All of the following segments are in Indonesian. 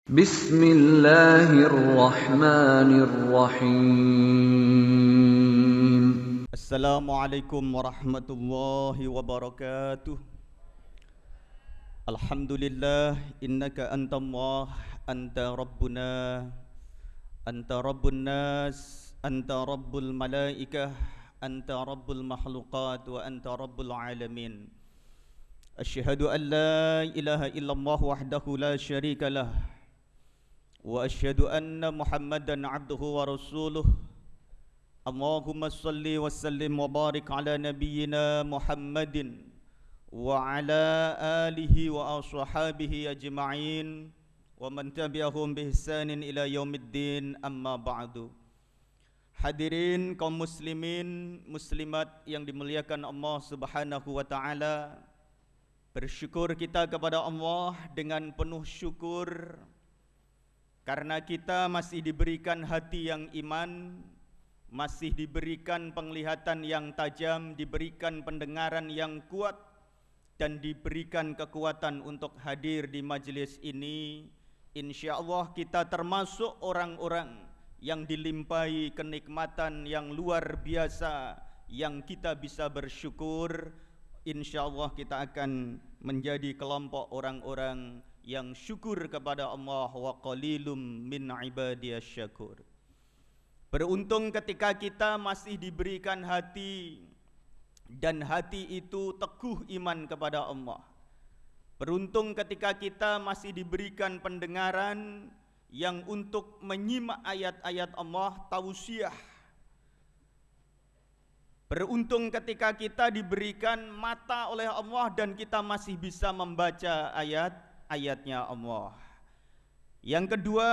Bismillahirrahmanirrahim. Assalamualaikum warahmatullahi wabarakatuh. Alhamdulillah innaka antallah anta rabbuna anta rabbun nas anta rabbul malaikah anta rabbul makhluqat wa anta rabbul alamin. Asyhadu an la ilaha illallah wahdahu la syarika lah wa asyhadu anna Muhammadan abduhu wa rasuluh. Allahumma salli wa sallim wa barik ala nabiyyina Muhammadin wa ala alihi wa ashabihi ajma'in wa man tabi'ahum bi ihsanin ila yaumiddin, amma ba'du. Hadirin kaum muslimin muslimat yang dimuliakan Allah Subhanahu wa taala, bersyukur kita kepada Allah dengan penuh syukur karena kita masih diberikan hati yang iman, masih diberikan penglihatan yang tajam, diberikan pendengaran yang kuat, dan diberikan kekuatan untuk hadir di majelis ini. InsyaAllah kita termasuk orang-orang yang dilimpahi kenikmatan yang luar biasa, yang kita bisa bersyukur. InsyaAllah kita akan menjadi kelompok orang-orang yang syukur kepada Allah. Wa qalilum min ibadiyas syakur. Beruntung ketika kita masih diberikan hati, dan hati itu teguh iman kepada Allah. Beruntung ketika kita masih diberikan pendengaran yang untuk menyimak ayat-ayat Allah, tausiah. Beruntung ketika kita diberikan mata oleh Allah dan kita masih bisa membaca ayat-ayatnya Allah. Yang kedua,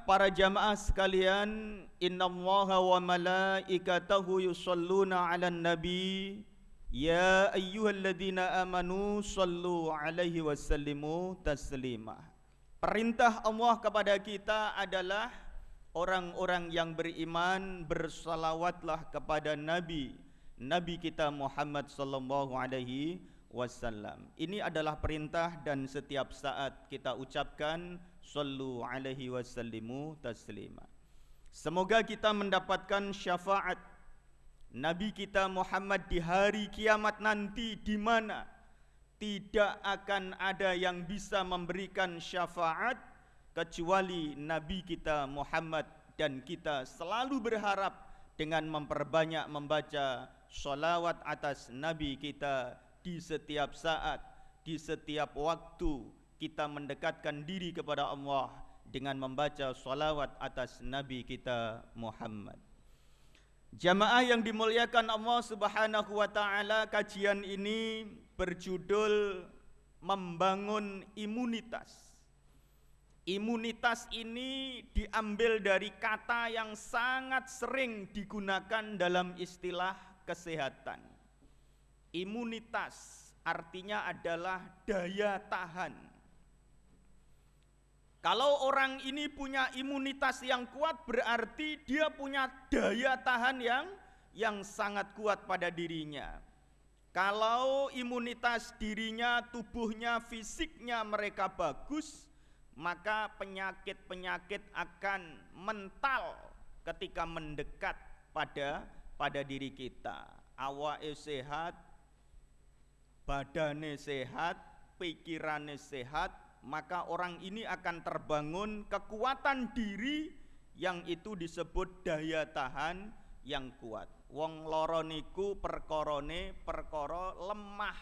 para jamaah sekalian, innallaha wa malaikatahu yusholluna 'alan nabi ya ayyuhalladzina amanu shallu 'alaihi wasallimu taslima. Perintah Allah kepada kita adalah orang-orang yang beriman bersalawatlah kepada Nabi kita Muhammad sallallahu alaihi wasallam. Ini adalah perintah dan setiap saat kita ucapkan sallu alaihi wasallimu taslima. Semoga kita mendapatkan syafaat Nabi kita Muhammad di hari kiamat nanti, di mana tidak akan ada yang bisa memberikan syafaat kecuali Nabi kita Muhammad, dan kita selalu berharap dengan memperbanyak membaca sholawat atas Nabi kita di setiap saat, di setiap waktu. Kita mendekatkan diri kepada Allah dengan membaca sholawat atas Nabi kita Muhammad. Jamaah yang dimuliakan Allah Subhanahu wa taala, kajian ini berjudul membangun imunitas. Imunitas ini diambil dari kata yang sangat sering digunakan dalam istilah kesehatan. Imunitas artinya adalah daya tahan. Kalau orang ini punya imunitas yang kuat, berarti dia punya daya tahan yang sangat kuat pada dirinya. Kalau imunitas dirinya, tubuhnya, fisiknya mereka bagus, maka penyakit-penyakit akan mental ketika mendekat pada diri kita. Awake sehat, badane sehat, pikirannya sehat, maka orang ini akan terbangun kekuatan diri yang itu disebut daya tahan yang kuat. Wong loro niku perkorone perkara lemah,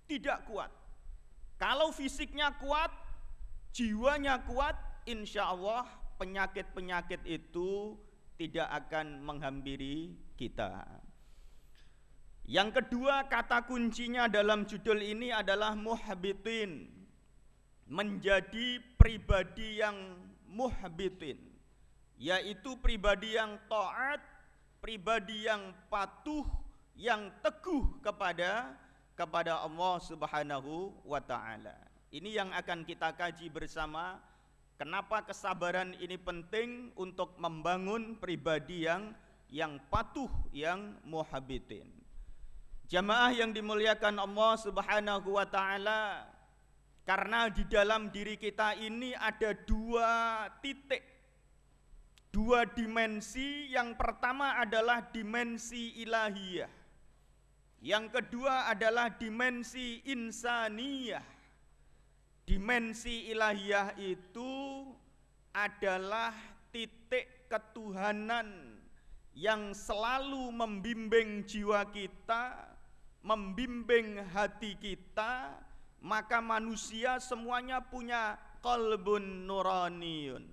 tidak kuat. Kalau fisiknya kuat, jiwanya kuat, insya Allah penyakit-penyakit itu tidak akan menghampiri kita. Yang kedua, kata kuncinya dalam judul ini adalah muhbitin. Menjadi pribadi yang muhbitin, yaitu pribadi yang taat, pribadi yang patuh, yang teguh kepada Allah Subhanahu wa taala. Ini yang akan kita kaji bersama. Kenapa kesabaran ini penting untuk membangun pribadi yang patuh, yang muhbitin. Jamaah yang dimuliakan Allah Subhanahu wa taala, karena di dalam diri kita ini ada dua titik, dua dimensi. Yang pertama adalah dimensi ilahiyah, yang kedua adalah dimensi insaniyah. Dimensi ilahiyah itu adalah titik ketuhanan yang selalu membimbing jiwa kita, membimbing hati kita. Maka manusia semuanya punya qalbun nuraniyun,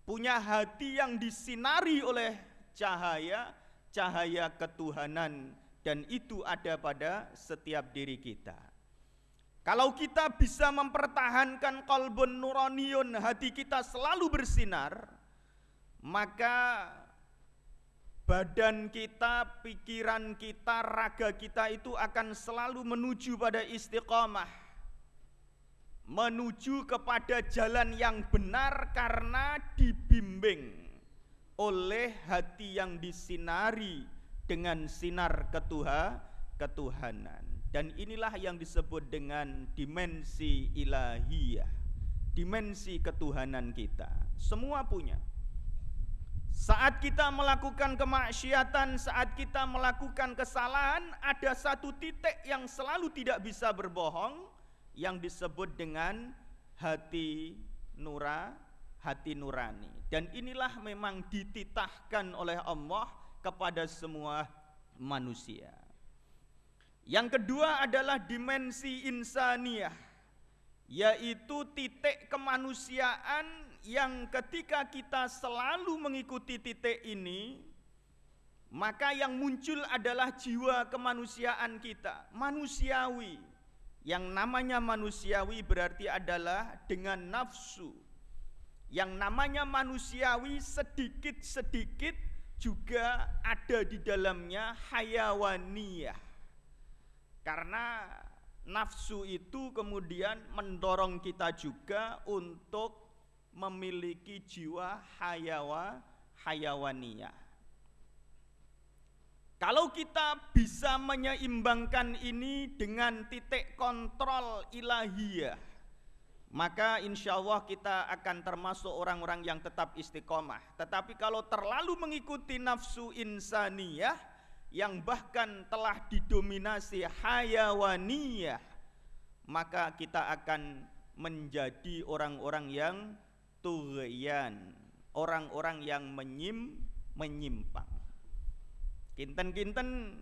punya hati yang disinari oleh cahaya ketuhanan, dan itu ada pada setiap diri kita. Kalau kita bisa mempertahankan qalbun nuraniyun, hati kita selalu bersinar, maka badan kita, pikiran kita, raga kita itu akan selalu menuju pada istiqamah, menuju kepada jalan yang benar karena dibimbing oleh hati yang disinari dengan sinar ketuhanan. Dan inilah yang disebut dengan dimensi ilahiyah, dimensi ketuhanan kita. Semua punya. Saat kita melakukan kemaksiatan, saat kita melakukan kesalahan, ada satu titik yang selalu tidak bisa berbohong, yang disebut dengan hati nurani. Dan inilah memang dititahkan oleh Allah kepada semua manusia. Yang kedua adalah dimensi insaniyah, yaitu titik kemanusiaan yang ketika kita selalu mengikuti titik ini, maka yang muncul adalah jiwa kemanusiaan kita, manusiawi. Yang namanya manusiawi berarti adalah dengan nafsu. Yang namanya manusiawi sedikit-sedikit juga ada di dalamnya hayawaniyah. Karena nafsu itu kemudian mendorong kita juga untuk memiliki jiwa hayawaniyah. Kalau kita bisa menyeimbangkan ini dengan titik kontrol ilahiyah, maka insya Allah kita akan termasuk orang-orang yang tetap istiqomah. Tetapi kalau terlalu mengikuti nafsu insaniyah, yang bahkan telah didominasi hayawaniyah, maka kita akan menjadi orang-orang yang tughyan, orang-orang yang menyimpang. Kinten-kinten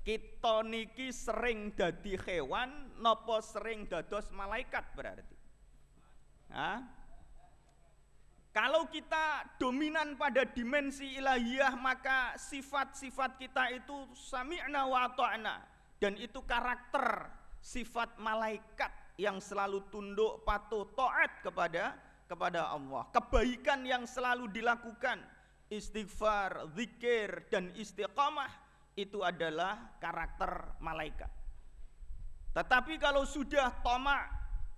kita niki sering dadi hewan napa sering dados malaikat berarti? Kalau kita dominan pada dimensi ilahiyah, maka sifat-sifat kita itu sami'na wa ata'na, dan itu karakter sifat malaikat yang selalu tunduk, patuh, taat kepada Allah. Kebaikan yang selalu dilakukan, istighfar, zikir, dan istiqamah, itu adalah karakter malaikat. Tetapi kalau sudah tamak,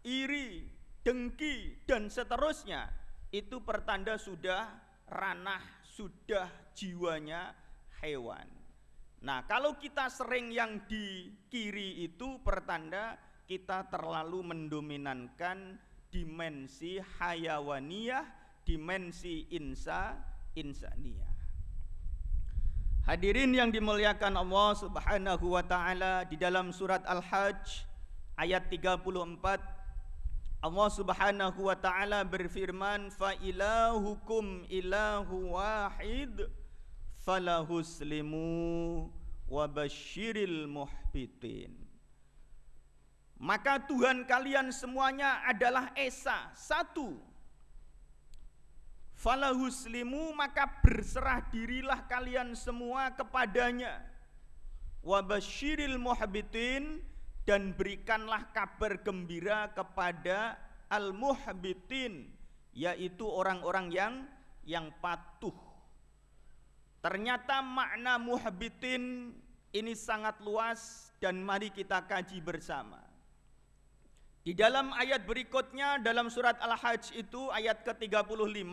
iri, dengki, dan seterusnya, itu pertanda sudah ranah, sudah jiwanya hewan. Nah, kalau kita sering yang di kiri itu pertanda kita terlalu mendominankan dimensi hayawaniyah, dimensi insaniyah. Hadirin yang dimuliakan Allah Subhanahu wa taala, di dalam surat Al-Hajj ayat 34 Allah Subhanahu wa taala berfirman, fa ilahukum ilahu wahid falahuslimu wa basyiril muhbitin. Maka Tuhan kalian semuanya adalah esa, satu. Falahuslimu, maka berserah dirilah kalian semua kepadanya. Wa basyiril muhbitin, dan berikanlah kabar gembira kepada al-muhbitin, yaitu orang-orang yang patuh. Ternyata makna muhbitin ini sangat luas dan mari kita kaji bersama. Di dalam ayat berikutnya dalam surat Al-Hajj itu ayat ke-35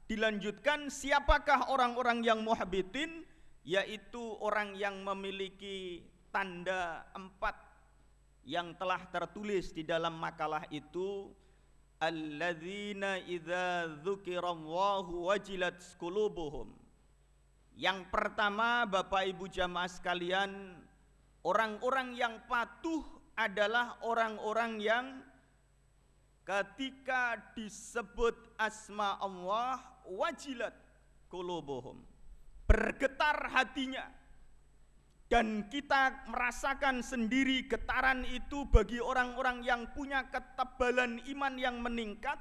dilanjutkan, siapakah orang-orang yang muhbitin? yaitu orang yang memiliki tanda 4 yang telah tertulis di dalam makalah itu, alladzina idza dzukirallahu wajilat qulubuhum. Yang pertama, Bapak Ibu jamaah sekalian, orang-orang yang patuh adalah orang-orang yang ketika disebut asma Allah wajilat qulubuhum, bergetar hatinya. Dan kita merasakan sendiri getaran itu bagi orang-orang yang punya ketebalan iman yang meningkat,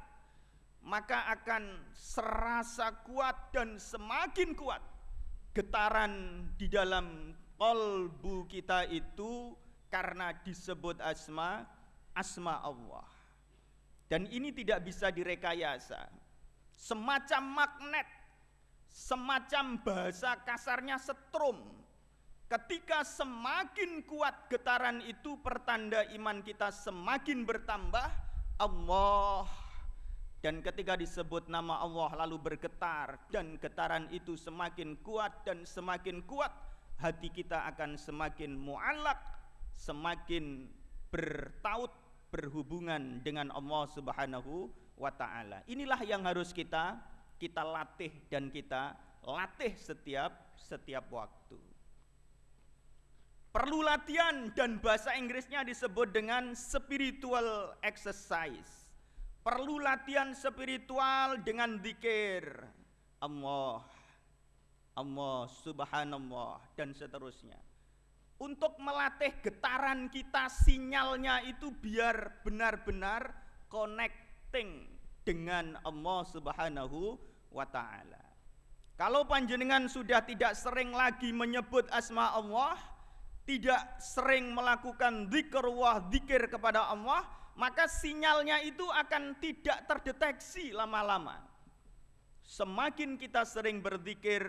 maka akan serasa kuat dan semakin kuat getaran di dalam qalbu kita itu karena disebut asma Allah. Dan ini tidak bisa direkayasa, semacam magnet, semacam bahasa kasarnya setrum. Ketika semakin kuat getaran itu, pertanda iman kita semakin bertambah, Allah. Dan ketika disebut nama Allah lalu bergetar, dan getaran itu semakin kuat dan semakin kuat, hati kita akan semakin mu'allaq, semakin bertaut, berhubungan dengan Allah Subhanahu wa ta'ala. Inilah yang harus kita latih dan kita latih setiap waktu. Perlu latihan, dan bahasa Inggrisnya disebut dengan spiritual exercise. Perlu latihan spiritual dengan zikir Allah, subhanallah, dan seterusnya. Untuk melatih getaran kita, sinyalnya itu biar benar-benar connecting dengan Allah Subhanahu wa ta'ala. Kalau panjenengan sudah tidak sering lagi menyebut asma Allah, tidak sering melakukan zikir kepada Allah, maka sinyalnya itu akan tidak terdeteksi lama-lama. Semakin kita sering berzikir,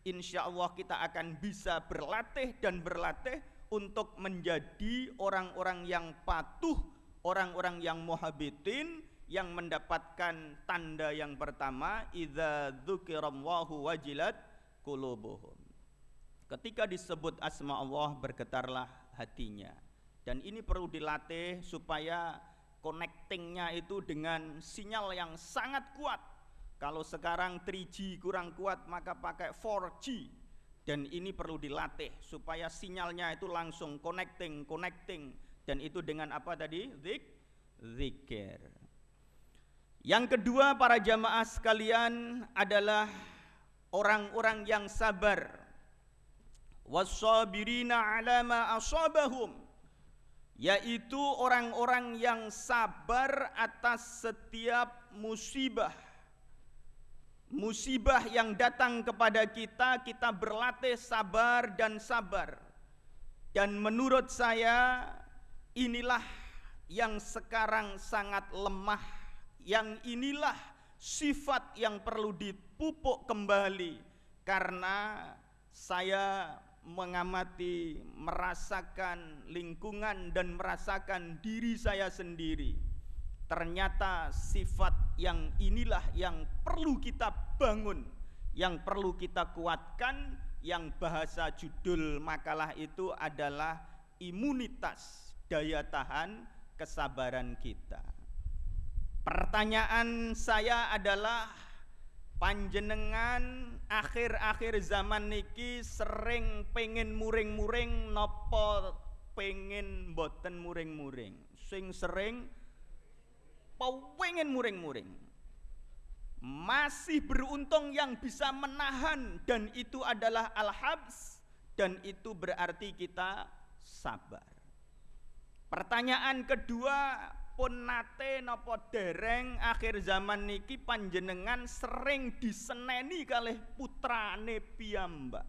insya Allah kita akan bisa berlatih dan berlatih untuk menjadi orang-orang yang patuh, orang-orang yang muhabbitin, yang mendapatkan tanda yang pertama, idza dzukirallahu wajilat qulubuhum. Ketika disebut asma Allah, bergetarlah hatinya. Dan ini perlu dilatih supaya connectingnya itu dengan sinyal yang sangat kuat. Kalau sekarang 3G kurang kuat, maka pakai 4G. Dan ini perlu dilatih supaya sinyalnya itu langsung connecting. Dan itu dengan apa tadi? Zikir. Yang kedua, para jamaah sekalian, adalah orang-orang yang sabar. Wassabirina ala ma asabahum, yaitu orang-orang yang sabar atas setiap musibah yang datang kepada kita. Kita berlatih sabar dan sabar. Dan menurut saya inilah yang sekarang sangat lemah, yang inilah sifat yang perlu dipupuk kembali. Karena saya mengamati, merasakan lingkungan dan merasakan diri saya sendiri. Ternyata sifat yang inilah yang perlu kita bangun, yang perlu kita kuatkan, yang bahasa judul makalah itu adalah imunitas, daya tahan kesabaran kita. Pertanyaan saya adalah, panjenengan akhir-akhir zaman niki sering pengen muring-muring napa pengen boten muring-muring? Sing sering pengen muring-muring. Masih beruntung yang bisa menahan, dan itu adalah al-habs, dan itu berarti kita sabar. Pertanyaan kedua, pun nate napa dereng akhir zaman niki panjenengan sering diseneni kalih putrane piyambak?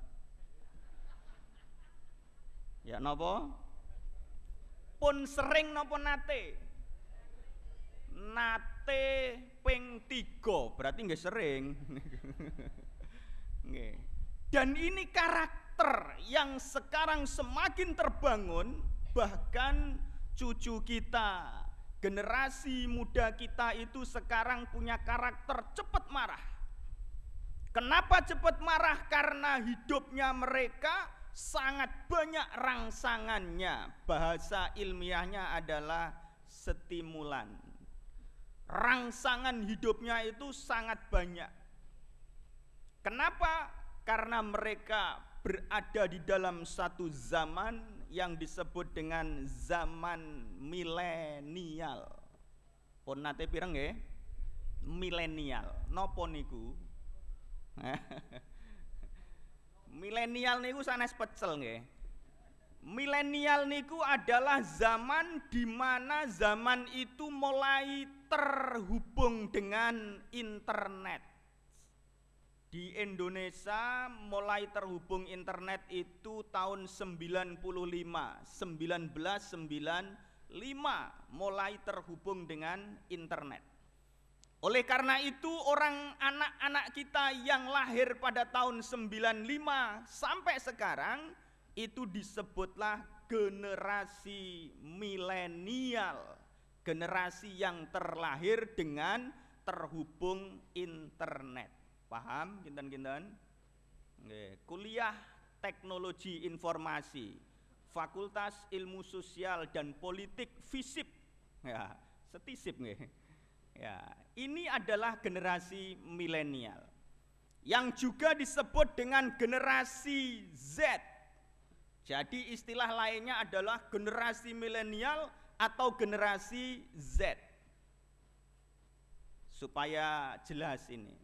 Ya napa? Pun sering napa nate? Nate ping 3, berarti nggih sering. Nggih. Dan ini karakter yang sekarang semakin terbangun, bahkan cucu kita, generasi muda kita itu sekarang punya karakter cepat marah. Kenapa cepat marah? Karena hidupnya mereka sangat banyak rangsangannya. Bahasa ilmiahnya adalah stimulan. Rangsangan hidupnya itu sangat banyak. Kenapa? Karena mereka berada di dalam satu zaman yang disebut dengan zaman milenial. Pun nate pireng nggih? Milenial. Napa niku? Milenial niku sanes pecel nggih. Milenial niku adalah zaman di mana zaman itu mulai terhubung dengan internet. Di Indonesia mulai terhubung internet itu tahun 1995 mulai terhubung dengan internet. Oleh karena itu anak-anak kita yang lahir pada tahun 95 sampai sekarang itu disebutlah generasi milenial. Generasi yang terlahir dengan terhubung internet. Paham kinten-kinten? Kuliah Teknologi Informasi, Fakultas Ilmu Sosial dan Politik FISIP. Ya, setisip nggih. Ya, ini adalah generasi milenial yang juga disebut dengan generasi Z. Jadi istilah lainnya adalah generasi milenial atau generasi Z. Supaya jelas ini.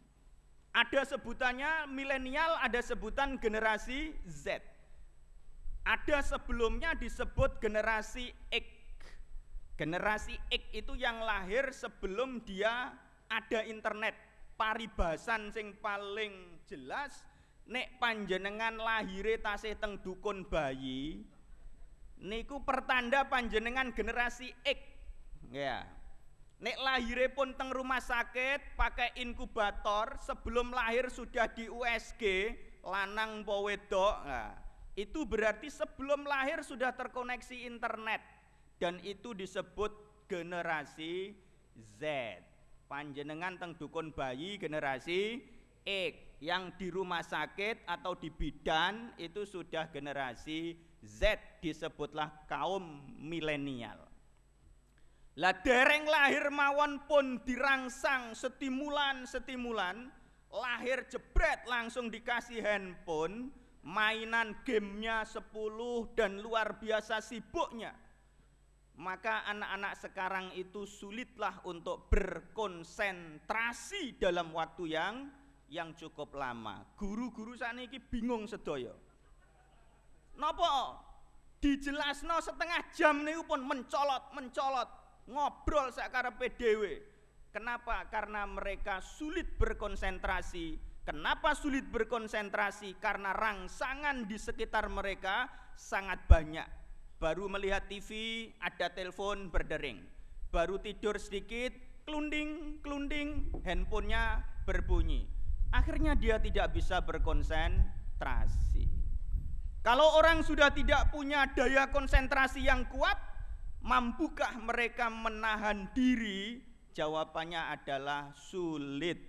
Ada sebutannya milenial, ada sebutan generasi Z. Ada sebelumnya disebut generasi X. Generasi X itu yang lahir sebelum dia ada internet. Paribasan sing paling jelas, nek panjenengan lahire tasih teng dukun bayi, niku pertanda panjenengan generasi X. Ya. Nek lahire pun teng rumah sakit pakai inkubator, sebelum lahir sudah di USG, lanang apa wedok. Nah, itu berarti sebelum lahir sudah terkoneksi internet. Dan itu disebut generasi Z. Panjenengan teng dukun bayi generasi X. Yang di rumah sakit atau di bidan itu sudah generasi Z, disebutlah kaum milenial. Lah dereng lahir mawon pun dirangsang stimulan, lahir jebret langsung dikasih handphone, mainan gamenya 10 dan luar biasa sibuknya. Maka anak-anak sekarang itu sulitlah untuk berkonsentrasi dalam waktu yang cukup lama. Guru-guru saniki bingung sedaya. Napa? Dijelasno setengah jam niku pun mencolot, ngobrol sakarepe dhewe. Kenapa? Karena mereka sulit berkonsentrasi. Kenapa sulit berkonsentrasi? Karena rangsangan di sekitar mereka sangat banyak. Baru melihat TV, ada telepon berdering. Baru tidur sedikit, klunding, handphonenya berbunyi. Akhirnya dia tidak bisa berkonsentrasi. Kalau orang sudah tidak punya daya konsentrasi yang kuat, mampukah mereka menahan diri? Jawabannya adalah sulit.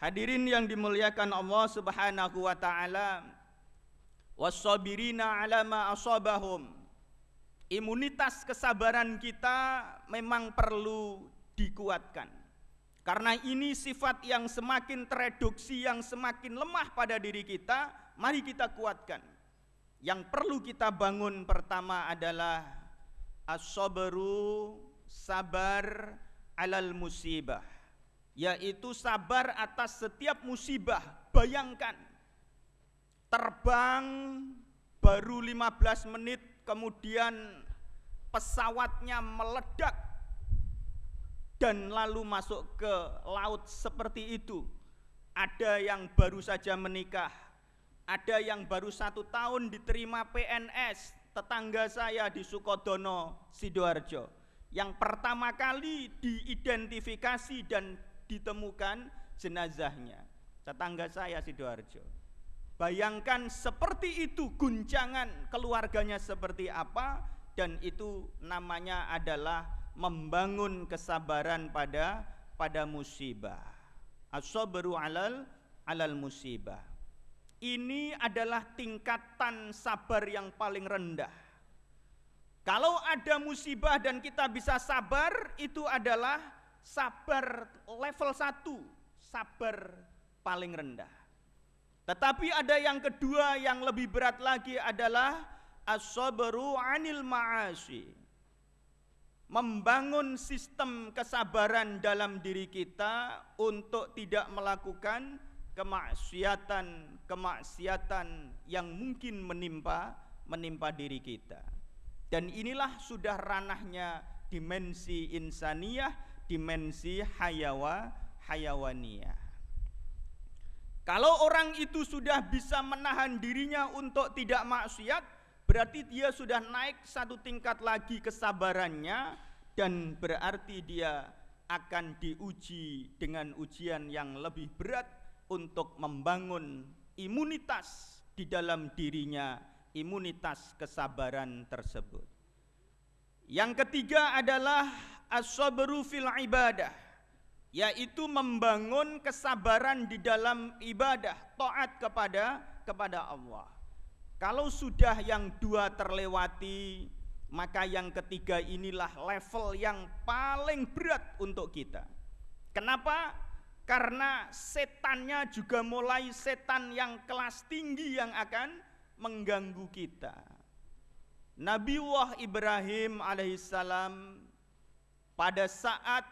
Hadirin yang dimuliakan Allah Subhanahu wa taala, was-sabirina 'ala ma asabahum. Imunitas kesabaran kita memang perlu dikuatkan. Karena ini sifat yang semakin tereduksi, yang semakin lemah pada diri kita, mari kita kuatkan. Yang perlu kita bangun pertama adalah as-sabru, sabar alal musibah, yaitu sabar atas setiap musibah. Bayangkan terbang baru 15 menit kemudian pesawatnya meledak dan lalu masuk ke laut seperti itu. Ada yang baru saja menikah, ada yang baru 1 tahun diterima PNS. Tetangga saya di Sukodono, Sidoarjo, yang pertama kali diidentifikasi dan ditemukan jenazahnya, tetangga saya Sidoarjo. Bayangkan seperti itu guncangan keluarganya seperti apa, dan itu namanya adalah membangun kesabaran pada musibah. As-sabru alal musibah. Ini adalah tingkatan sabar yang paling rendah. Kalau ada musibah dan kita bisa sabar, itu adalah sabar level 1, sabar paling rendah. Tetapi ada yang kedua yang lebih berat lagi adalah as-sabru 'anil ma'asi. Membangun sistem kesabaran dalam diri kita untuk tidak melakukan kemaksiatan yang mungkin menimpa diri kita. Dan inilah sudah ranahnya dimensi insaniyah, dimensi hayawaniyah. Kalau orang itu sudah bisa menahan dirinya untuk tidak maksiat, berarti dia sudah naik satu tingkat lagi kesabarannya, dan berarti dia akan diuji dengan ujian yang lebih berat untuk membangun imunitas di dalam dirinya, imunitas kesabaran tersebut. Yang ketiga adalah as-sabru fil ibadah, yaitu membangun kesabaran di dalam ibadah, taat kepada Allah. Kalau sudah yang dua terlewati, maka yang ketiga inilah level yang paling berat untuk kita. Kenapa? Karena setannya juga mulai setan yang kelas tinggi yang akan mengganggu kita. Nabiullah Ibrahim alaihissalam pada saat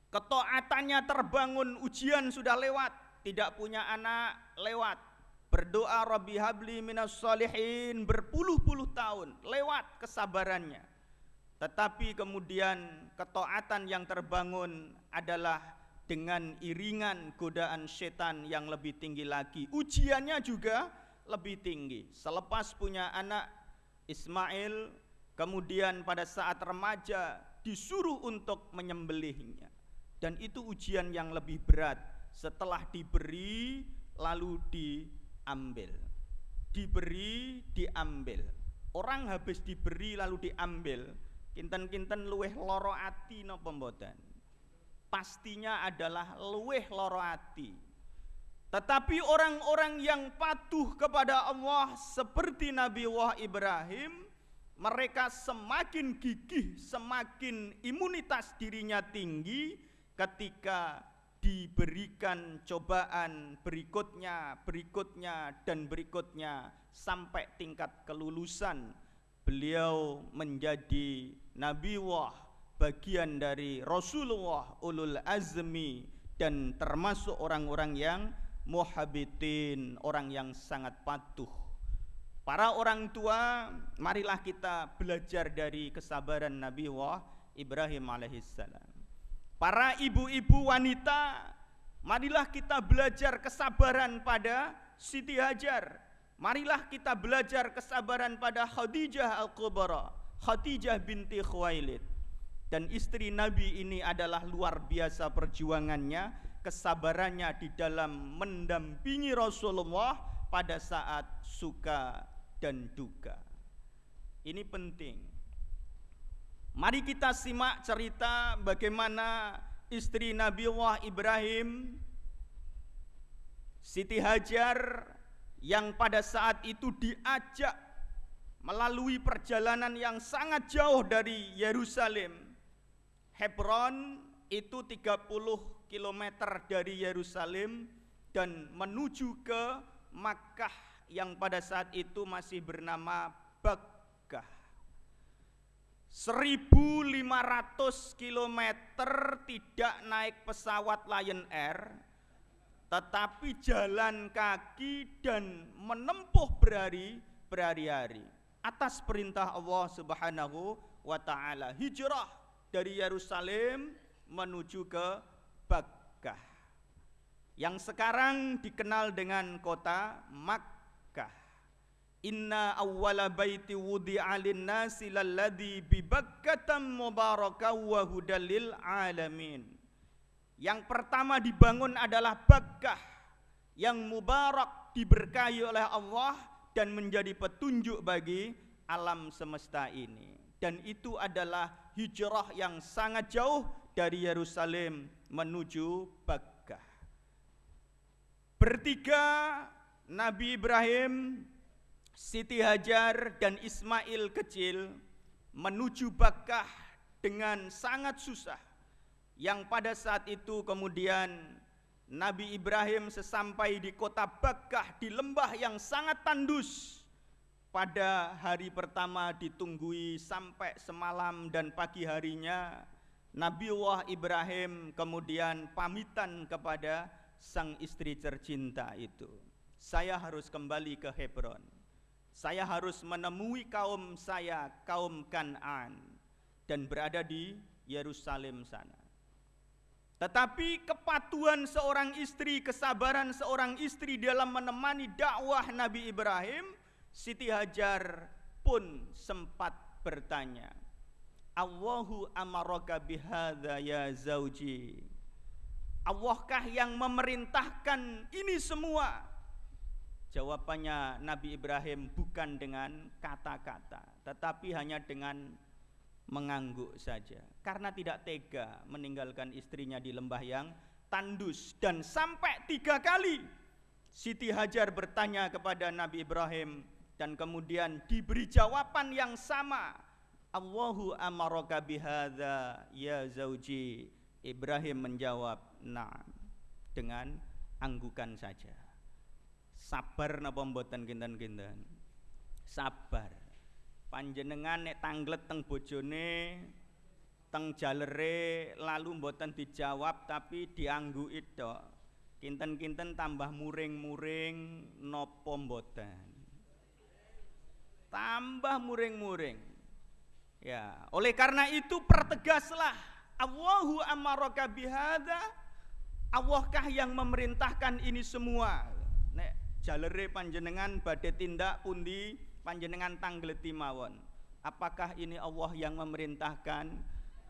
ketaatannya terbangun, ujian sudah lewat, tidak punya anak lewat, berdoa Rabbi habli minas sholihin berpuluh-puluh tahun, lewat kesabarannya. Tetapi kemudian ketaatan yang terbangun adalah dengan iringan godaan setan yang lebih tinggi lagi. Ujiannya juga lebih tinggi. Selepas punya anak Ismail, kemudian pada saat remaja disuruh untuk menyembelihnya. Dan itu ujian yang lebih berat. Setelah diberi lalu diambil. Diberi, diambil. Orang habis diberi lalu diambil, kinten-kinten luweh loro ati napa mboten? Pastinya adalah luweh loro ati. Tetapi orang-orang yang patuh kepada Allah seperti Nabiullah Ibrahim, mereka semakin gigih, semakin imunitas dirinya tinggi ketika diberikan cobaan berikutnya dan berikutnya sampai tingkat kelulusan. Beliau menjadi Nabiullah, bagian dari Rasulullah ulul azmi, dan termasuk orang-orang yang muhabbitin, orang yang sangat patuh. Para orang tua, marilah kita belajar dari kesabaran Nabiullah Ibrahim alaihissalam. Para ibu-ibu wanita, marilah kita belajar kesabaran pada Siti Hajar. Marilah kita belajar kesabaran pada Khadijah Al-Kubra, Khadijah binti Khuwailid. Dan istri Nabi ini adalah luar biasa perjuangannya, kesabarannya di dalam mendampingi Rasulullah pada saat suka dan duka. Ini penting. Mari kita simak cerita bagaimana istri Nabiullah Ibrahim, Siti Hajar, yang pada saat itu diajak melalui perjalanan yang sangat jauh dari Yerusalem. Hebron itu 30 km dari Yerusalem dan menuju ke Makkah yang pada saat itu masih bernama Bakkah. 1.500 km tidak naik pesawat Lion Air, tetapi jalan kaki dan menempuh berhari-hari atas perintah Allah Subhanahu wa ta'ala. Hijrah dari Yerusalem menuju ke Bakkah, yang sekarang dikenal dengan kota Makkah. Inna awwala baiti wudi'a lin-nasi lalladzi bi Bakkah mubarakan wa hudal lil alamin. Yang pertama dibangun adalah Bakkah, yang mubarak, diberkahi oleh Allah dan menjadi petunjuk bagi alam semesta ini. Dan itu adalah hijrah yang sangat jauh dari Yerusalem menuju Bakkah. Bertiga, Nabi Ibrahim, Siti Hajar dan Ismail kecil menuju Bakkah dengan sangat susah. Yang pada saat itu kemudian Nabi Ibrahim sesampai di kota Bakkah di lembah yang sangat tandus, pada hari pertama ditunggui sampai semalam dan pagi harinya Nabiullah Ibrahim kemudian pamitan kepada sang istri tercinta itu. Saya harus kembali ke Hebron. Saya harus menemui kaum saya, kaum Kan'an, dan berada di Yerusalem sana. Tetapi kepatuhan seorang istri, kesabaran seorang istri dalam menemani dakwah Nabi Ibrahim, Siti Hajar pun sempat bertanya, Allahu amaraka bihadza ya zauji. Allahkah yang memerintahkan ini semua? Jawabannya Nabi Ibrahim bukan dengan kata-kata, tetapi hanya dengan mengangguk saja, karena tidak tega meninggalkan istrinya di lembah yang tandus. Dan sampai 3 kali Siti Hajar bertanya kepada Nabi Ibrahim, dan kemudian diberi jawaban yang sama, Allahu amaraka bihadza ya zauji. Ibrahim menjawab na'am dengan anggukan saja. Sabar napa mboten kinten-kinten? Sabar. Panjenengan nek tanglet teng bojone, teng jalere lalu mboten dijawab tapi diangguki tok. Kinten-kinten tambah muring-muring napa mboten? Tambah muring-muring. Ya, oleh karena itu pertegaslah, Allahu amaraka bihadza. Allahkah yang memerintahkan ini semua? Nek jalere panjenengan badhe tindak pundi panjenengan tangleti mawon. Apakah ini Allah yang memerintahkan?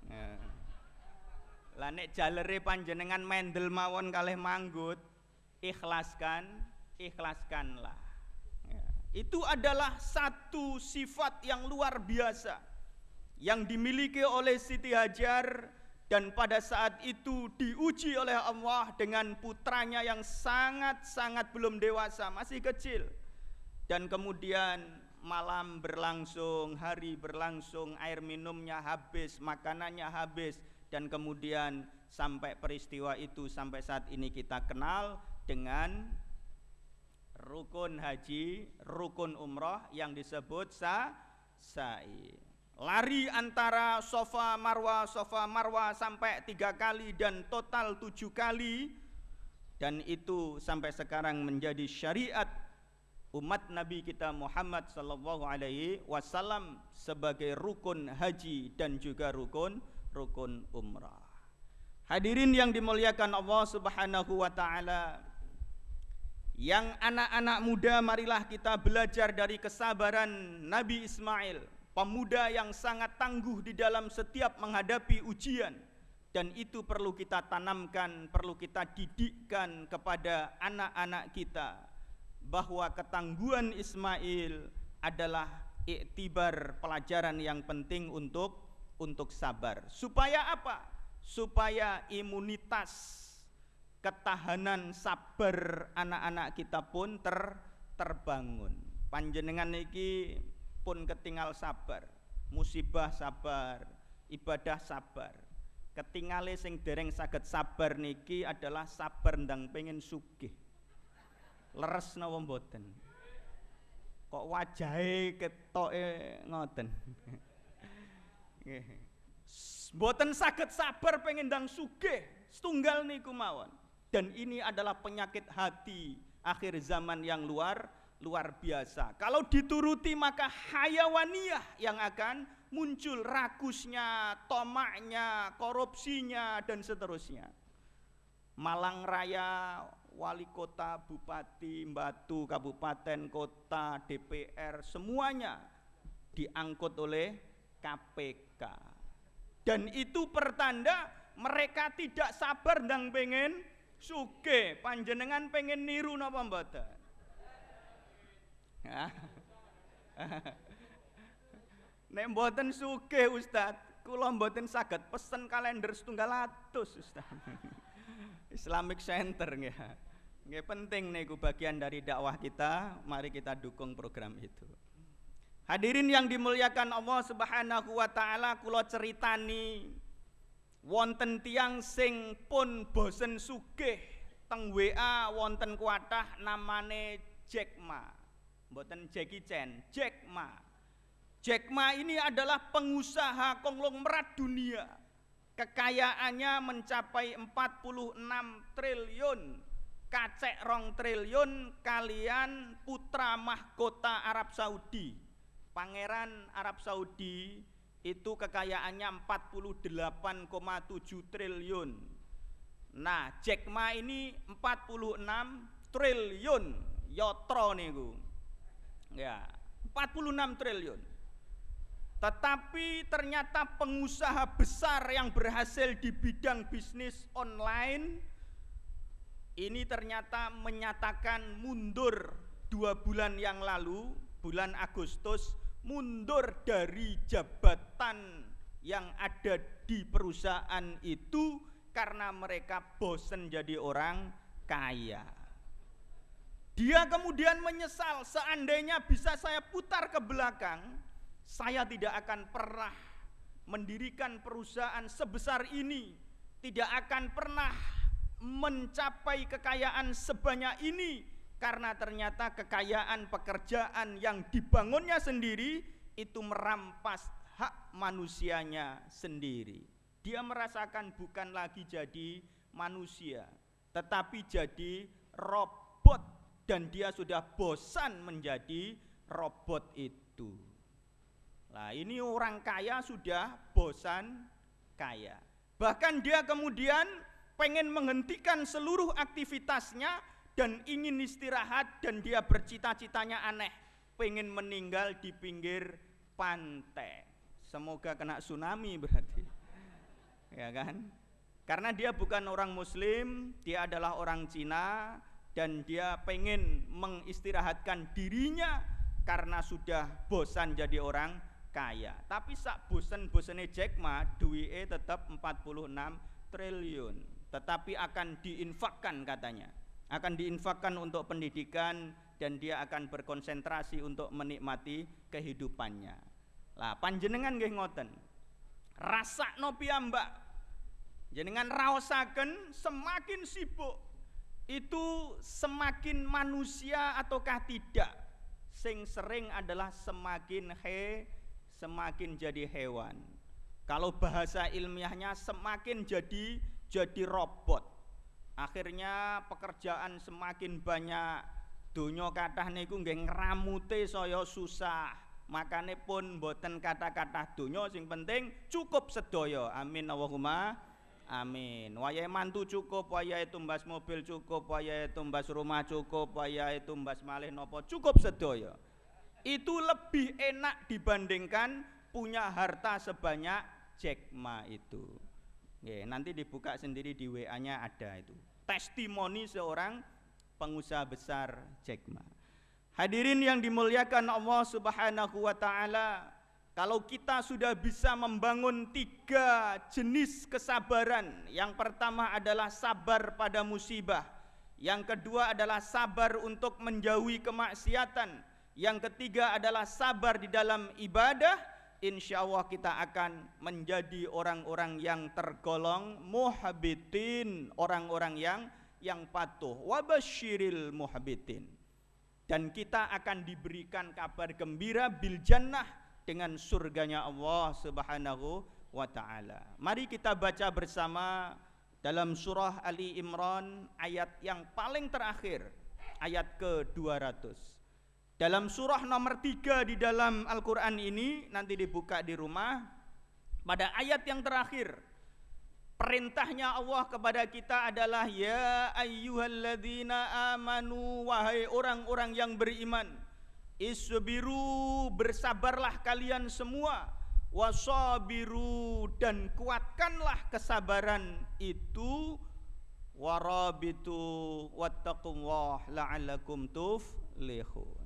Ya. Lah nek jalere panjenengan mendel mawon kalih manggut, ikhlaskanlah. Ya. Itu adalah satu sifat yang luar biasa yang dimiliki oleh Siti Hajar, dan pada saat itu diuji oleh Allah dengan putranya yang sangat-sangat belum dewasa, masih kecil. Dan kemudian malam berlangsung, hari berlangsung, air minumnya habis, makanannya habis, dan kemudian sampai peristiwa itu sampai saat ini kita kenal dengan rukun haji, rukun umroh yang disebut sa'i. Lari antara Safa Marwah sampai 3 kali dan total 7 kali, dan itu sampai sekarang menjadi syariat umat Nabi kita Muhammad sallallahu alaihi wasallam sebagai rukun haji dan juga rukun umrah. Hadirin yang dimuliakan Allah Subhanahu wa taala, yang anak-anak muda, marilah kita belajar dari kesabaran Nabi Ismail, pemuda yang sangat tangguh di dalam setiap menghadapi ujian. Dan itu perlu kita tanamkan, perlu kita didikkan kepada anak-anak kita, bahwa ketangguhan Ismail adalah iktibar, pelajaran yang penting untuk sabar. Supaya apa? Supaya imunitas, ketahanan sabar anak-anak kita pun terbangun. Panjenengan niki pun ketinggal sabar, musibah sabar, ibadah sabar. Ketingale sing dereng saged sabar niki adalah sabar ndang pengen sugih. Leres napa mboten? Kok wajahe ketoke ngoten. Nggih. Mboten saged sabar pengen ndang sugih, setunggal niku mawon. Dan ini adalah penyakit hati akhir zaman yang luar biasa. Kalau dituruti maka hayawaniyah yang akan muncul, rakusnya, tomaknya, korupsinya, dan seterusnya. Malang Raya, wali kota, bupati, Batu, kabupaten, kota, DPR, semuanya diangkut oleh KPK. Dan itu pertanda mereka tidak sabar dan pengen sugih. Panjenengan pengen niru napa mboten? Nek mboten sugih Ustaz, kula mboten saged pesen kalender 700 Ustaz. Islamic Center nggih. Nggih penting niku bagian dari dakwah kita, mari kita dukung program itu. Hadirin yang dimuliakan Allah Subhanahu wa taala, kula ceritani wonten tiyang sing pun bosen sugih teng WA wonten kuatah namane Jack Ma. Mboten Jackie Chan, Jack Ma. Jack Ma ini adalah pengusaha konglomerat dunia. Kekayaannya mencapai 46 triliun, kacek 2 triliun kalian putra mahkota Arab Saudi. Pangeran Arab Saudi itu kekayaannya 48,7 triliun. Nah, Jack Ma ini 46 triliun yotro niku. Ya, 46 triliun. Tetapi ternyata pengusaha besar yang berhasil di bidang bisnis online ini ternyata menyatakan mundur 2 bulan yang lalu, bulan Agustus, mundur dari jabatan yang ada di perusahaan itu karena mereka bosan jadi orang kaya. Dia kemudian menyesal, seandainya bisa saya putar ke belakang, saya tidak akan pernah mendirikan perusahaan sebesar ini, tidak akan pernah mencapai kekayaan sebanyak ini, karena ternyata kekayaan pekerjaan yang dibangunnya sendiri itu merampas hak manusianya sendiri. Dia merasakan bukan lagi jadi manusia, tetapi jadi robot, dan dia sudah bosan menjadi robot itu. Nah, ini orang kaya sudah bosan kaya. Bahkan dia kemudian pengen menghentikan seluruh aktivitasnya dan ingin istirahat, dan dia bercita-citanya aneh, pengen meninggal di pinggir pantai. Semoga kena tsunami berarti. Ya kan? Karena dia bukan orang muslim, dia adalah orang Cina, dan dia pengen mengistirahatkan dirinya karena sudah bosan jadi orang kaya. Tapi sak bosen-bosene Jack Ma, duwike tetap 46 triliun. Tetapi akan diinfakkan katanya. Akan diinfakkan untuk pendidikan, dan dia akan berkonsentrasi untuk menikmati kehidupannya. Lah panjenengan nggih ngoten. Rasakno piyambak. Jenengan raosaken semakin sibuk itu semakin manusia ataukah tidak? Sing sering adalah semakin jadi hewan. Kalau bahasa ilmiahnya semakin jadi robot. Akhirnya pekerjaan semakin banyak, donya kathah niku nggih ngramute saya susah. Makane pun mboten kata-kata donya, sing penting cukup sedaya. Amin Allahumma amin. Wayahe mantu cukup, wayahe tumbas mobil cukup, wayahe tumbas rumah cukup, wayahe tumbas malih napa cukup sedaya. Itu lebih enak dibandingkan punya harta sebanyak Jack Ma itu. Oke, nanti dibuka sendiri di WA-nya ada itu. Testimoni seorang pengusaha besar Jack Ma. Hadirin yang dimuliakan Allah Subhanahu wa taala, kalau kita sudah bisa membangun 3 jenis kesabaran. Yang pertama adalah sabar pada musibah. Yang kedua adalah sabar untuk menjauhi kemaksiatan. Yang ketiga adalah sabar di dalam ibadah. Insya Allah kita akan menjadi orang-orang yang tergolong muhabitin, orang-orang yang patuh. Wabasyiril muhabitin. Dan kita akan diberikan kabar gembira bil jannah, dengan surganya Allah Subhanahu wa ta'ala. Mari kita baca bersama dalam surah Ali Imran ayat yang paling terakhir, ayat ke-200. Dalam surah nomor 3 di dalam Al-Quran ini, nanti dibuka di rumah, pada ayat yang terakhir, perintahnya Allah kepada kita adalah ya ayyuhalladzina amanu, wahai orang-orang yang beriman, isbiru, bersabarlah kalian semua, wasabiru, dan kuatkanlah kesabaran itu, warabitu wattaqullah la'allakum tuflihun.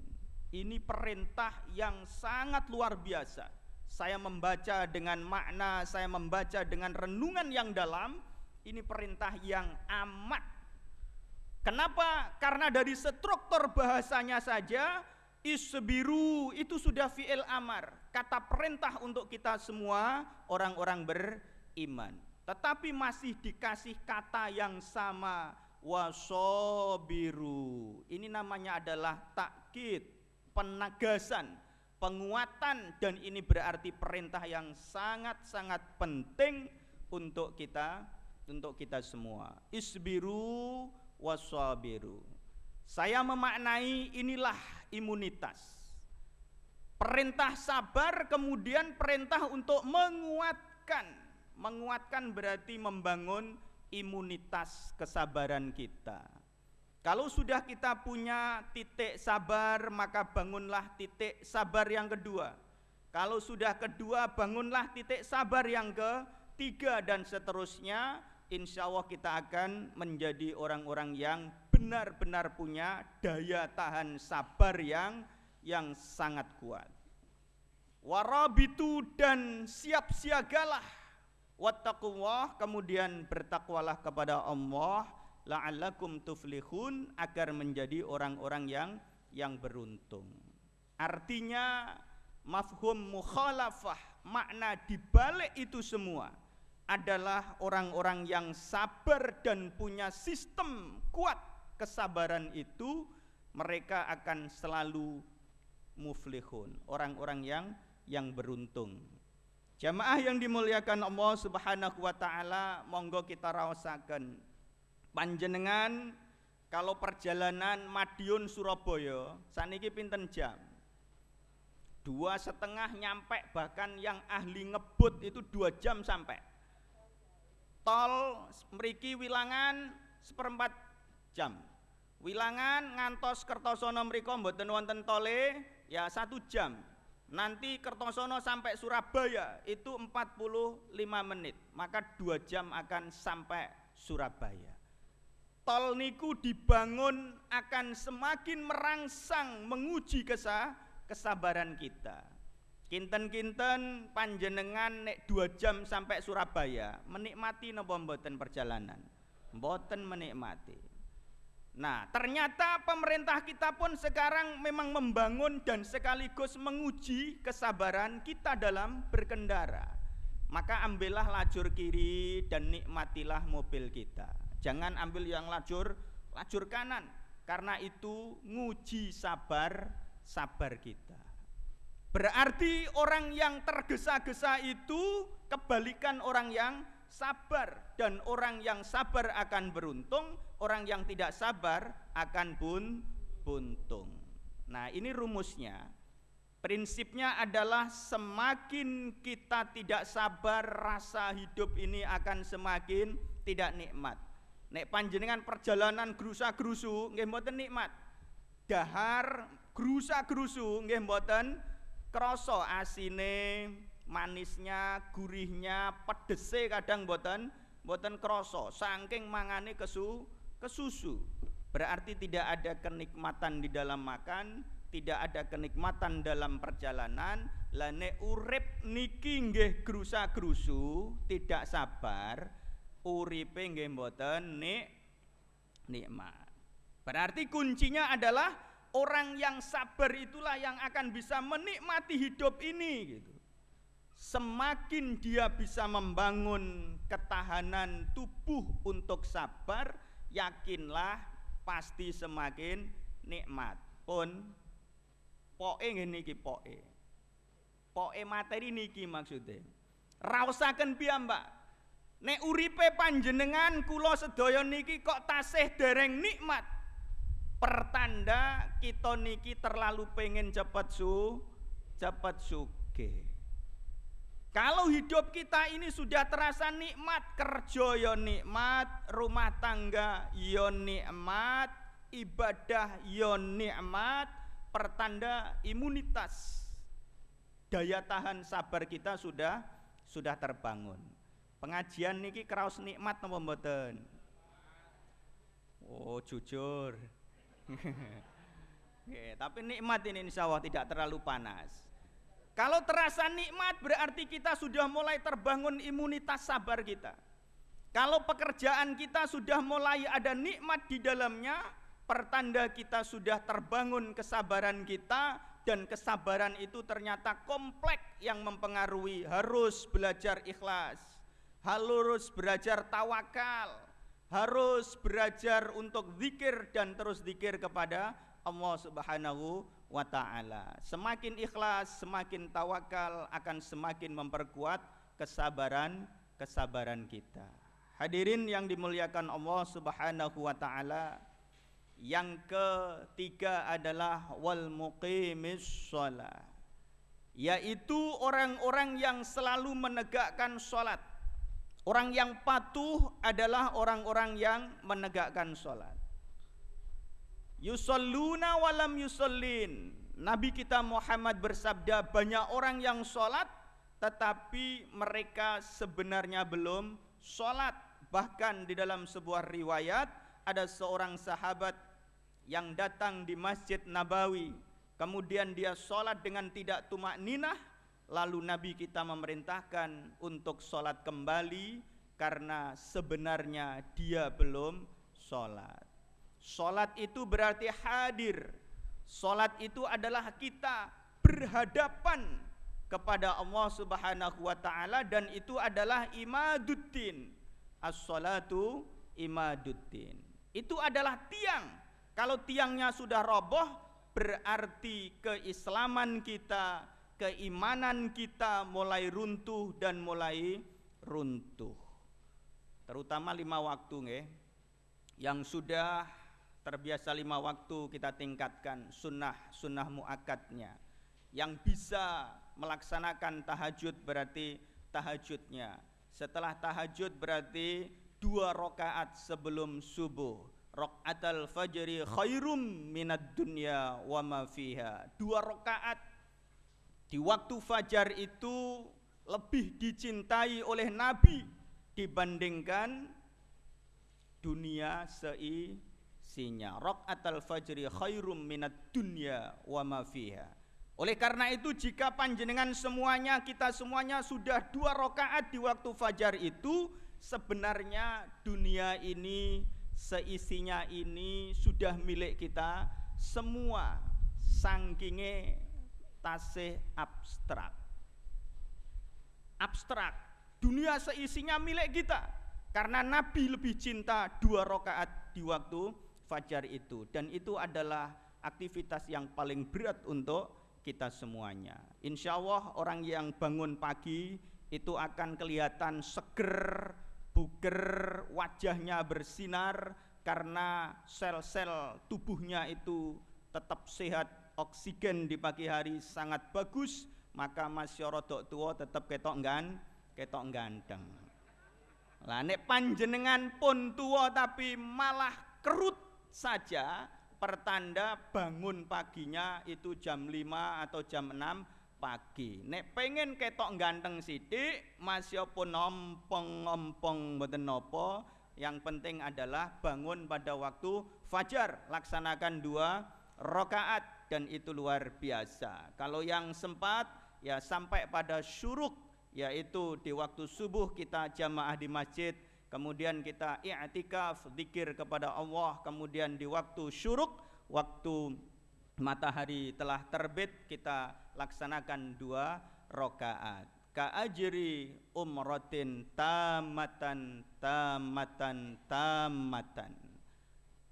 Ini perintah yang sangat luar biasa, saya membaca dengan makna, saya membaca dengan renungan yang dalam, ini perintah yang amat. Kenapa? Karena dari struktur bahasanya saja, isbiru itu sudah fi'il amar, kata perintah untuk kita semua orang-orang beriman. Tetapi masih dikasih kata yang sama, wasobiru. Ini namanya adalah takkid, penegasan, penguatan, dan ini berarti perintah yang sangat-sangat penting untuk kita semua. Isbiru wasabiru. Saya memaknai inilah imunitas. Perintah sabar, kemudian perintah untuk menguatkan. Menguatkan berarti membangun imunitas kesabaran kita. Kalau sudah kita punya titik sabar, maka bangunlah titik sabar yang kedua. Kalau sudah kedua, bangunlah titik sabar yang ketiga, dan seterusnya. Insya Allah kita akan menjadi orang-orang yang benar-benar punya daya tahan sabar yang sangat kuat. Warabitu, dan siap siagalah. Wattaqullah, kemudian bertakwalah kepada Allah, la'allakum tuflihun, agar menjadi orang-orang yang beruntung. Artinya mafhum mukhalafah, makna dibalik itu semua adalah orang-orang yang sabar dan punya sistem kuat kesabaran itu, mereka akan selalu muflihun, orang-orang yang beruntung. Jamaah yang dimuliakan Allah Subhanahu wa taala, monggo kita raosaken panjenengan kalau perjalanan Madiun Surabaya saniki pinten jam? 2,5 nyampe, bahkan yang ahli ngebut itu 2 jam sampai. Tol mriki Wilangan 1/4 jam. Wilangan ngantos Kertosono mriko mboten wonten tole ya 1 jam. Nanti Kertosono sampai Surabaya itu 45 menit, maka 2 jam akan sampai Surabaya. Tol niku dibangun akan semakin merangsang menguji kesabaran kita. Kinten-kinten panjenengan nek 2 jam sampai Surabaya, menikmati napa mboten perjalanan? Mboten menikmati. Nah, ternyata pemerintah kita pun sekarang memang membangun dan sekaligus menguji kesabaran kita dalam berkendara. Maka ambillah lajur kiri dan nikmatilah mobil kita. Jangan ambil yang lajur kanan, karena itu nguji sabar kita. Berarti orang yang tergesa-gesa itu kebalikan orang yang sabar, dan orang yang sabar akan beruntung, orang yang tidak sabar akan buntung. Nah, ini rumusnya. Prinsipnya adalah semakin kita tidak sabar, rasa hidup ini akan semakin tidak nikmat. Nek panjenengan perjalanan grusa-grusu nggih mboten nikmat. Dahar grusa-grusu nggih mboten krasa asine, manisnya, gurihnya, pedese kadang mboten krasa saking mangane kesusu. Berarti tidak ada kenikmatan di dalam makan, tidak ada kenikmatan dalam perjalanan. Lah nek urip niki nggih grusa-grusu, tidak sabar, uripe nggih mboten nikmat. Berarti kuncinya adalah orang yang sabar itulah yang akan bisa menikmati hidup ini gitu. Semakin dia bisa membangun ketahanan tubuh untuk sabar, yakinlah pasti semakin nikmat. Pun poke ngene iki poke materi niki maksudnya. Raosaken piyambak. Nek uripe panjenengan kula sedaya niki kok tasih dereng nikmat, pertanda kita niki terlalu pengen cepat sugih. Kalau hidup kita ini sudah terasa nikmat, kerja ya nikmat, rumah tangga ya nikmat, ibadah ya nikmat, pertanda imunitas, daya tahan sabar kita sudah terbangun. Pengajian niki kraos nikmat napa mboten? Oh, jujur. Tapi nikmat ini insya Allah, tidak terlalu panas. Kalau terasa nikmat berarti kita sudah mulai terbangun imunitas sabar kita. Kalau pekerjaan kita sudah mulai ada nikmat di dalamnya, pertanda kita sudah terbangun kesabaran kita, dan kesabaran itu ternyata kompleks yang mempengaruhi. Harus belajar ikhlas, harus belajar tawakal, harus belajar untuk zikir dan terus zikir kepada Allah Subhanahu wa ta'ala. Semakin ikhlas, semakin tawakal akan semakin memperkuat kesabaran kita. Hadirin yang dimuliakan Allah Subhanahu wa ta'ala, yang ketiga adalah wal muqimis shalah, yaitu orang-orang yang selalu menegakkan sholat. Orang yang patuh adalah orang-orang yang menegakkan sholat. Yusalluna walam yusallin. Nabi kita Muhammad bersabda, banyak orang yang sholat tetapi mereka sebenarnya belum sholat. Bahkan di dalam sebuah riwayat ada seorang sahabat yang datang di Masjid Nabawi, kemudian dia sholat dengan tidak tumakninah, lalu Nabi kita memerintahkan untuk sholat kembali karena sebenarnya dia belum sholat. Sholat itu berarti hadir. Sholat itu adalah kita berhadapan kepada Allah Subhanahu wa ta'ala, dan itu adalah imaduddin. As-sholatu imaduddin. Itu adalah tiang. Kalau tiangnya sudah roboh, berarti keislaman kita, keimanan kita mulai runtuh dan mulai runtuh. Terutama 5 waktu nggih. Yang sudah terbiasa 5 waktu kita tingkatkan sunnah muakkadnya. Yang bisa melaksanakan tahajud berarti tahajudnya. Setelah tahajud berarti 2 rakaat sebelum subuh. Rakaatul fajri khairum minad dunya wa ma fiha. 2 rakaat di waktu fajar itu lebih dicintai oleh Nabi dibandingkan dunia seisinya. Rakaatul fajri khairum minad dunya wa ma fiha. Oleh karena itu, jika panjenengan semuanya, kita semuanya sudah 2 rakaat di waktu fajar itu, sebenarnya dunia ini seisinya ini sudah milik kita semua. Sangkinge tasih abstrak. Abstrak. Dunia seisinya milik kita. Karena Nabi lebih cinta 2 rakaat di waktu fajar itu. Dan itu adalah aktivitas yang paling berat untuk kita semuanya. Insya Allah orang yang bangun pagi itu akan kelihatan seger, buger, wajahnya bersinar karena sel-sel tubuhnya itu tetap sehat. Oksigen di pagi hari sangat bagus, maka masih rodok tua tetap ketok ganteng. Lah nek panjenengan pun tua tapi malah kerut saja, pertanda bangun paginya itu jam 5 atau jam 6 pagi. Nek pengen ketok ganteng sithik, masih pun ompong-ompong mboten napa, yang penting adalah bangun pada waktu fajar, laksanakan 2 rakaat dan itu luar biasa. Kalau yang sempat ya sampai pada syuruk, yaitu di waktu subuh kita jamaah di masjid, kemudian kita i'tikaf, zikir kepada Allah, kemudian di waktu syuruk, waktu matahari telah terbit, kita laksanakan 2 rakaat. Ka'ajri umratin tamatan.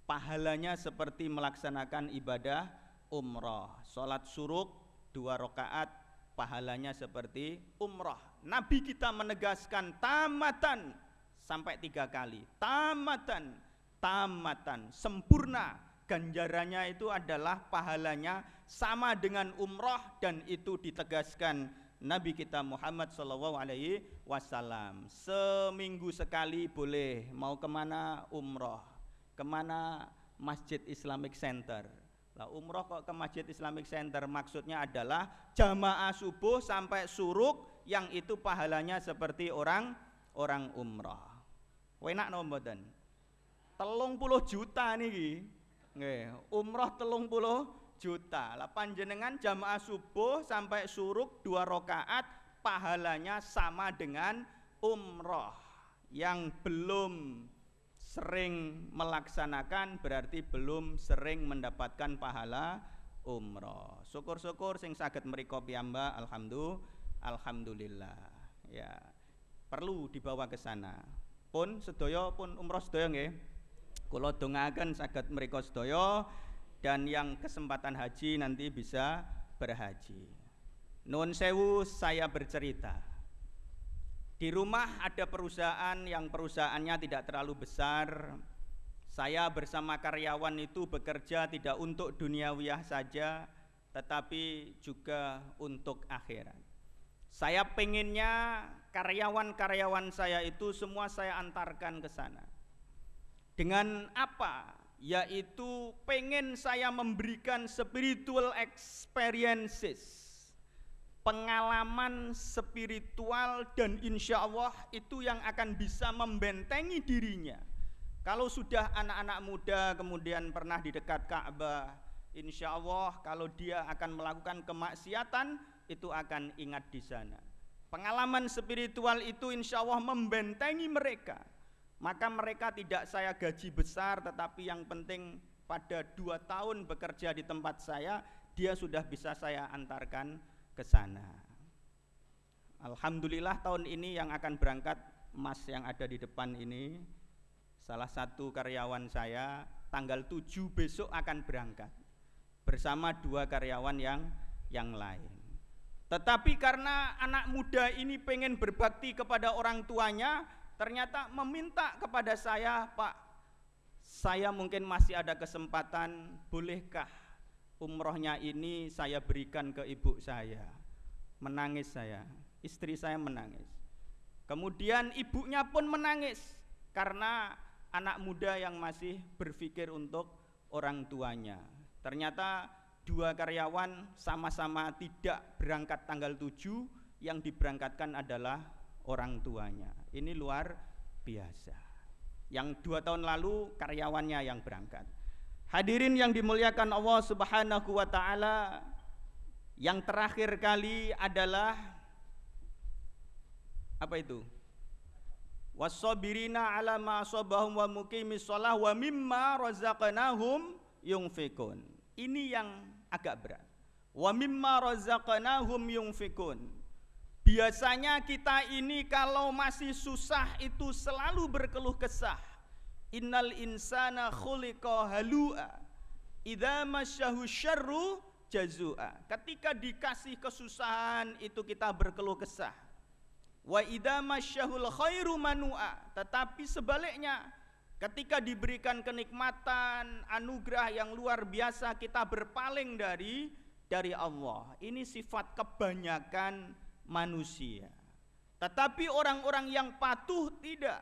Pahalanya seperti melaksanakan ibadah umrah. Salat syuruk 2 rakaat, pahalanya seperti umrah. Nabi kita menegaskan tamatan sampai 3 kali. Tamatan, sempurna. Ganjarannya itu adalah pahalanya sama dengan umrah, dan itu ditegaskan Nabi kita Muhammad SAW. Seminggu sekali boleh, mau kemana umrah, kemana Masjid Islamic Center. Lah umrah kok ke Masjid Islamic Center, maksudnya adalah jamaah subuh sampai suruk, yang itu pahalanya seperti orang umrah. Enak no mboten? 30 juta niki. Nggih, umrah 30 juta. Lah panjenengan jamaah subuh sampai syuruk 2 rakaat pahalanya sama dengan umroh. Yang belum sering melaksanakan berarti belum sering mendapatkan pahala umroh. Syukur-syukur sing saged mriko piyambak alhamdulillah. Ya, perlu dibawa ke sana. Pun sedaya pun umroh sedaya nggih. Kula dongaaken saged mriko sedaya dan yang kesempatan haji nanti bisa berhaji. Nuwun sewu saya bercerita. Di rumah ada perusahaan yang perusahaannya tidak terlalu besar. Saya bersama karyawan itu bekerja tidak untuk duniawiyah saja, tetapi juga untuk akhirat. Saya pengennya karyawan-karyawan saya itu semua saya antarkan ke sana. Dengan apa? Yaitu pengen saya memberikan spiritual experiences, pengalaman spiritual, dan insya Allah itu yang akan bisa membentengi dirinya. Kalau sudah anak-anak muda kemudian pernah di dekat Ka'bah, insya Allah kalau dia akan melakukan kemaksiatan itu akan ingat di sana. Pengalaman spiritual itu insya Allah membentengi mereka. Maka mereka tidak saya gaji besar, tetapi yang penting pada 2 tahun bekerja di tempat saya, dia sudah bisa saya antarkan ke sana. Alhamdulillah tahun ini yang akan berangkat, Mas yang ada di depan ini, salah satu karyawan saya, tanggal 7 besok akan berangkat bersama 2 karyawan yang lain. Tetapi karena anak muda ini pengen berbakti kepada orang tuanya, ternyata meminta kepada saya, Pak, saya mungkin masih ada kesempatan, bolehkah umrohnya ini saya berikan ke ibu saya? Menangis saya, istri saya menangis. Kemudian ibunya pun menangis karena anak muda yang masih berpikir untuk orang tuanya. Ternyata 2 karyawan sama-sama tidak berangkat tanggal 7, yang diberangkatkan adalah orang tuanya. Ini luar biasa. Yang 2 tahun lalu karyawannya yang berangkat. Hadirin yang dimuliakan Allah Subhanahu wa taala, yang terakhir kali adalah apa itu? Wasabirina ala ma asabahum wa muqimis shalah wa mimma razaqnahum yunfikun. Ini yang agak berat. Wa mimma razaqnahum yunfikun. Biasanya kita ini kalau masih susah itu selalu berkeluh kesah. Innal insana khuliqa halu'a idza masyahu syarru jazua. Ketika dikasih kesusahan itu kita berkeluh kesah. Wa idza masyahul khairu manu'a. Tetapi sebaliknya, ketika diberikan kenikmatan, anugerah yang luar biasa, kita berpaling dari Allah. Ini sifat kebanyakan manusia. Tetapi orang-orang yang patuh tidak.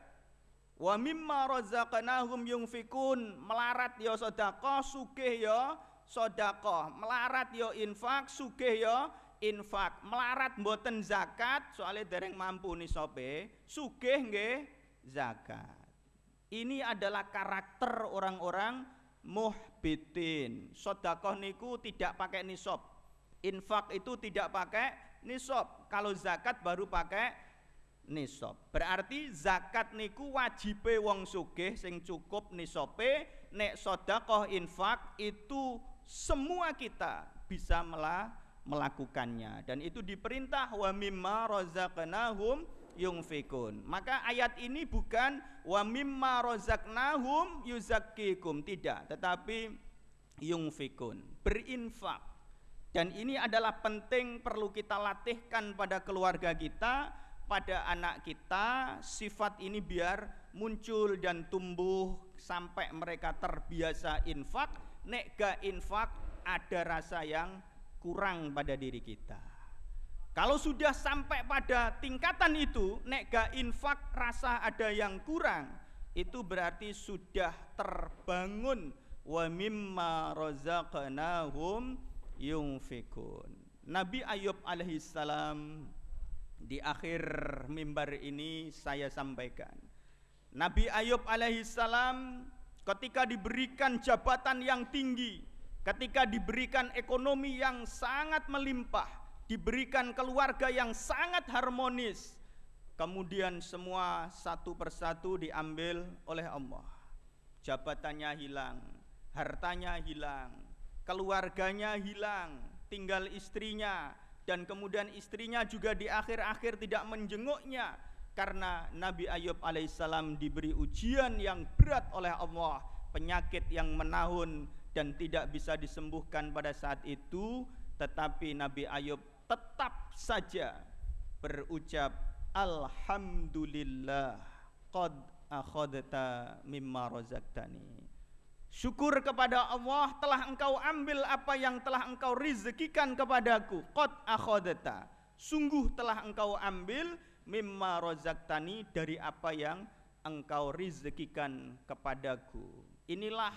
Wa mimma razaqnahum yunfikun, melarat ya sedekah, sugih ya sedekah, melarat ya infak, sugih ya infak, melarat mboten zakat soalnya dereng mampu nisabe, sugih nggih zakat. Ini adalah karakter orang-orang muhbitin. Sedekah niku tidak pakai nisab, infak itu tidak pakai nisab, kalau zakat baru pakai nisab. Berarti zakat niku wajibe wong sugih sing cukup nisabe, nek sedekah infak itu semua kita bisa melakukannya, dan itu diperintah wa mimma razaqnahum yunfikun. Maka ayat ini bukan wa mimma razaqnahum yuzakkikum, tidak, tetapi yunfikun, berinfak. Dan ini adalah penting, perlu kita latihkan pada keluarga kita, pada anak kita, sifat ini biar muncul dan tumbuh sampai mereka terbiasa infak. Nek ga infak ada rasa yang kurang pada diri kita. Kalau sudah sampai pada tingkatan itu, nek ga infak rasa ada yang kurang, itu berarti sudah terbangun wa mimma razaqnahum yunfikun. Nabi Ayub alaihissalam, di akhir mimbar ini saya sampaikan, Nabi Ayub alaihissalam ketika diberikan jabatan yang tinggi, ketika diberikan ekonomi yang sangat melimpah, diberikan keluarga yang sangat harmonis, kemudian semua satu persatu diambil oleh Allah. Jabatannya hilang, hartanya hilang, keluarganya hilang, tinggal istrinya, dan kemudian istrinya juga di akhir-akhir tidak menjenguknya karena Nabi Ayub alaihissalam diberi ujian yang berat oleh Allah, penyakit yang menahun dan tidak bisa disembuhkan pada saat itu. Tetapi Nabi Ayub tetap saja berucap, alhamdulillah qad akhadta mimma razaqtani. Syukur kepada Allah, telah engkau ambil apa yang telah engkau rezekikan kepadaku. Qad akhadta, sungguh telah engkau ambil mimma razaqtani, dari apa yang engkau rezekikan kepadaku. Inilah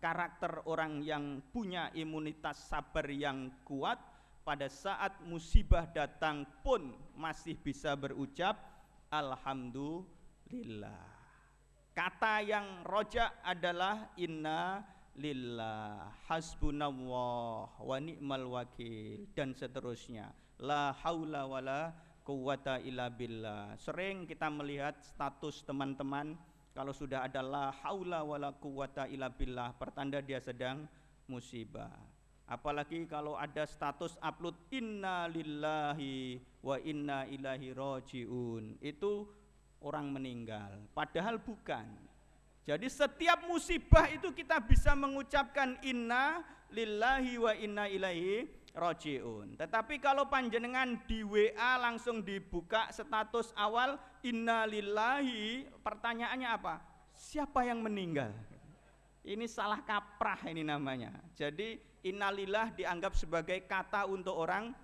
karakter orang yang punya imunitas sabar yang kuat, pada saat musibah datang pun masih bisa berucap alhamdulillah. Kata yang rojak adalah inna lillah, hasbunallah wa ni'mal wakil, dan seterusnya. La haula wala quwwata illa billah. Sering kita melihat status teman-teman, kalau sudah ada la haula wala quwwata illa billah, pertanda dia sedang musibah. Apalagi kalau ada status upload inna lillahi wa inna ilaihi rajiun, itu orang meninggal, padahal bukan. Jadi setiap musibah itu kita bisa mengucapkan inna lillahi wa inna ilaihi rajiun. Tetapi kalau panjenengan di WA langsung dibuka status awal inna lillahi, pertanyaannya apa? Siapa yang meninggal? Ini salah kaprah ini namanya. Jadi innalillah dianggap sebagai kata untuk orang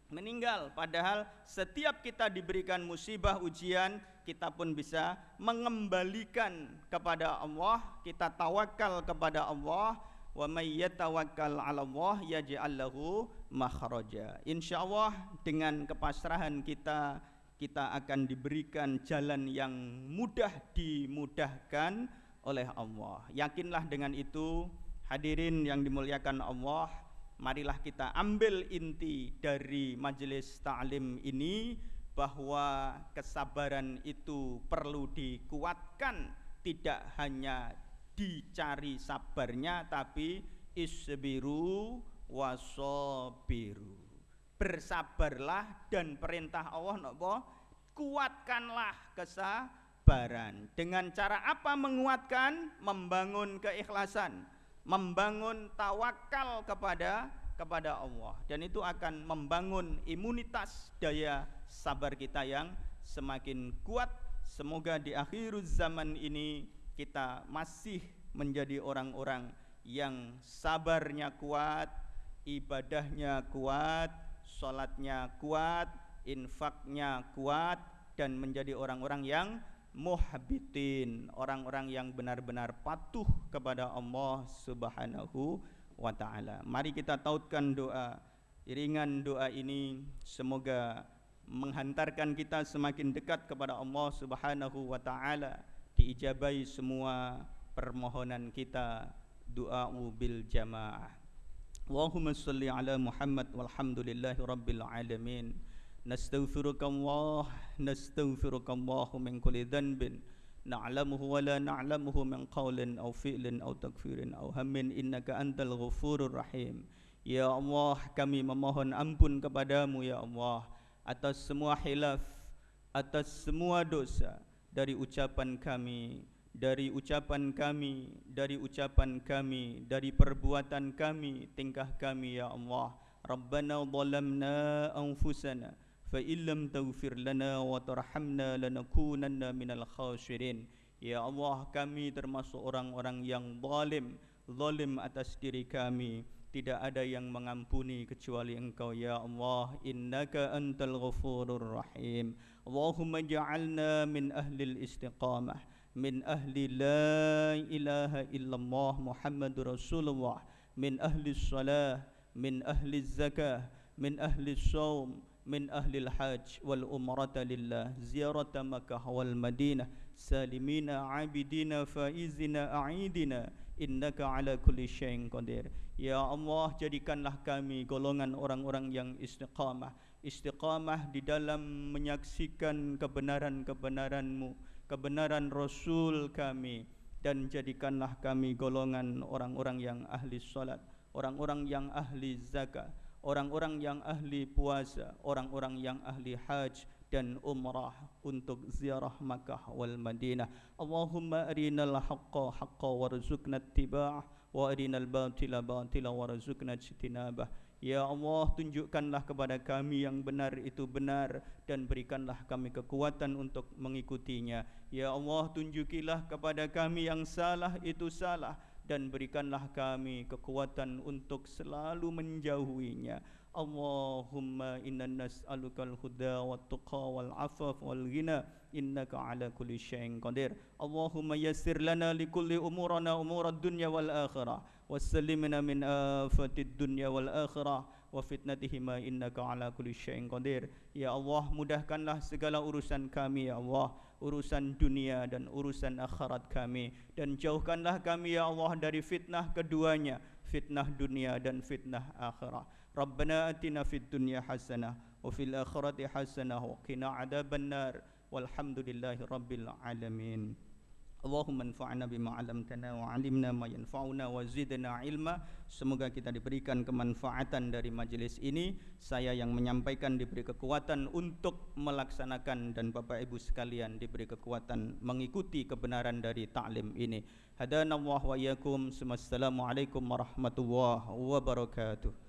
meninggal, padahal setiap kita diberikan musibah, ujian, kita pun bisa mengembalikan kepada Allah, kita tawakal kepada Allah. Wa may yatawakkal 'ala Allah yaj'al lahu makhraja. Insyaallah dengan kepasrahan kita, kita akan diberikan jalan yang mudah dimudahkan oleh Allah. Yakinlah dengan itu, hadirin yang dimuliakan Allah. Marilah kita ambil inti dari majelis ta'lim ini, bahwa kesabaran itu perlu dikuatkan, tidak hanya dicari sabarnya, tapi isbiru wasobiru, bersabarlah, dan perintah Allah nopo, kuatkanlah kesabaran. Dengan cara apa menguatkan? Membangun keikhlasan, membangun tawakal kepada Allah, dan itu akan membangun imunitas daya sabar kita yang semakin kuat. Semoga di akhir zaman ini kita masih menjadi orang-orang yang sabarnya kuat, ibadahnya kuat, sholatnya kuat, infaknya kuat, dan menjadi orang-orang yang muhbitin, orang-orang yang benar-benar patuh kepada Allah Subhanahu wa ta'ala. Mari kita tautkan doa. Iringan doa ini semoga menghantarkan kita semakin dekat kepada Allah Subhanahu wa ta'ala, diijabahi semua permohonan kita. Du'a'u bil jamaah. Allahumma salli ala Muhammad walhamdulillahi rabbil alamin. Nastaghfirukallah min kulli dhanbin na'lamuhu wa la na'lamuhu min qawlin aw fi'lin aw takfirin aw hammin, innaka antal ghafurur rahim. Ya Allah, kami memohon ampun kepadamu ya Allah atas semua hilaf, atas semua dosa, dari ucapan kami, dari ucapan kami, dari ucapan kami, dari perbuatan kami, tingkah kami ya Allah. Rabbana zalamna anfusana fa illam taghfir lana wa tarhamna lanakunanna minal khasirin. Ya Allah, kami termasuk orang-orang yang zalim atas diri kami. Tidak ada yang mengampuni kecuali Engkau ya Allah. Innaka antal ghafurur rahim. Allahumma ja'alna min ahlil istiqamah, min ahli la ilaha illallah Muhammadur Rasulullah, min ahli salah, min ahli zakah, min ahli saum, من أهل الحج والأمرة لله زيارة مكة والمدينة سالمين عابدين فائزين أعيدنا إنك على كل شيء قدير. Ya Allah, jadikanlah kami golongan orang-orang yang istiqamah di dalam menyaksikan kebenaran-kebenaran-Mu, kebenaran Rasul kami, dan jadikanlah kami golongan orang-orang yang ahli salat, orang-orang yang ahli zakat, orang-orang yang ahli puasa, orang-orang yang ahli haj dan umrah untuk ziarah Makkah wal Madinah. Allahumma arinal haqqa haqqa warzuqna ittiba'ah wa arinal batila batila warzuqna ijtinabah. Ya Allah, tunjukkanlah kepada kami yang benar itu benar dan berikanlah kami kekuatan untuk mengikutinya. Ya Allah, tunjukilah kepada kami yang salah itu salah dan berikanlah kami kekuatan untuk selalu menjauhinya. Allahumma inna nas'alukal huda wat tuqa wal afaf wal ghina innaka ala kulli syai'in qadir. Allahumma yassir lana likulli umurana umurad dunya wal akhirah wassallimna min afatid dunya wal akhirah wa fitnatihima innaka ala kulli syai'in qadir. Ya Allah, mudahkanlah segala urusan kami ya Allah, urusan dunia dan urusan akhirat kami, dan jauhkanlah kami ya Allah dari fitnah keduanya, fitnah dunia dan fitnah akhirat. Rabbana atina fid dunya hasanah wa fil akhirati hasanah wa qina adzaban nar walhamdulillahi rabbil alamin. Allahumma anfa'na bima 'allamtana wa 'allimna ma yanfa'una wa zidna ilma. Semoga kita diberikan kemanfaatan dari majelis ini. Saya yang menyampaikan diberi kekuatan untuk melaksanakan, dan Bapak Ibu sekalian diberi kekuatan mengikuti kebenaran dari ta'lim ini. Hadanallahu wa iyyakum. Assalamualaikum warahmatullahi wabarakatuh.